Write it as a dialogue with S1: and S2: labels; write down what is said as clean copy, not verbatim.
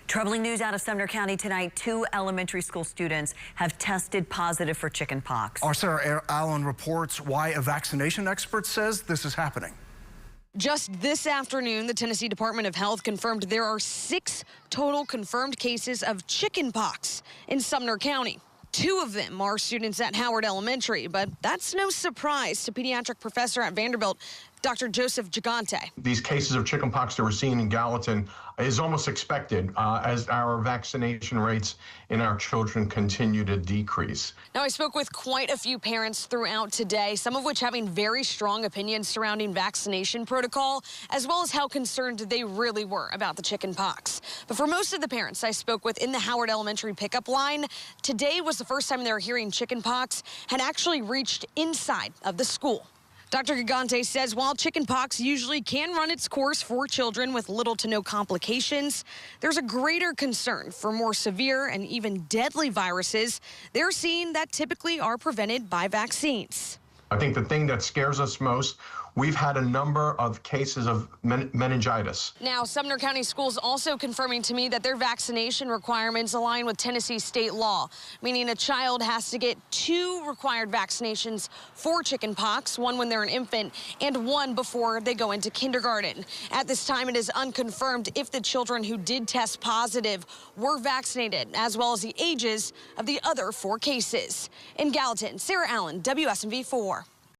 S1: Troubling news out of Sumner County tonight. 2 elementary school students have tested positive for chickenpox.
S2: Our Sarah Allen reports why a vaccination expert says this is happening.
S3: Just this afternoon, the Tennessee Department of Health confirmed there are 6 total confirmed cases of chickenpox in Sumner County. 2 of them are students at Howard Elementary, but that's no surprise to pediatric professor at Vanderbilt, Dr. Joseph Gigante.
S4: These cases of chickenpox that we're seeing in Gallatin is almost expected as our vaccination rates in our children continue to decrease.
S3: Now, I spoke with quite a few parents throughout today, some of which having very strong opinions surrounding vaccination protocol, as well as how concerned they really were about the chickenpox. But for most of the parents I spoke with in the Howard Elementary pickup line, today was the first time they were hearing chickenpox had actually reached inside of the school. Dr. Gigante says while chickenpox usually can run its course for children with little to no complications, there's a greater concern for more severe and even deadly viruses they're seeing that typically are prevented by vaccines.
S4: I think the thing that scares us most, we've had a number of cases of meningitis.
S3: Now, Sumner County schools also confirming to me that their vaccination requirements align with Tennessee state law, meaning a child has to get 2 required vaccinations for chickenpox, 1 when they're an infant and 1 before they go into kindergarten. At this time, it is unconfirmed if the children who did test positive were vaccinated, as well as the ages of the other 4 cases. In Gallatin, Sarah Allen, WSMV 4.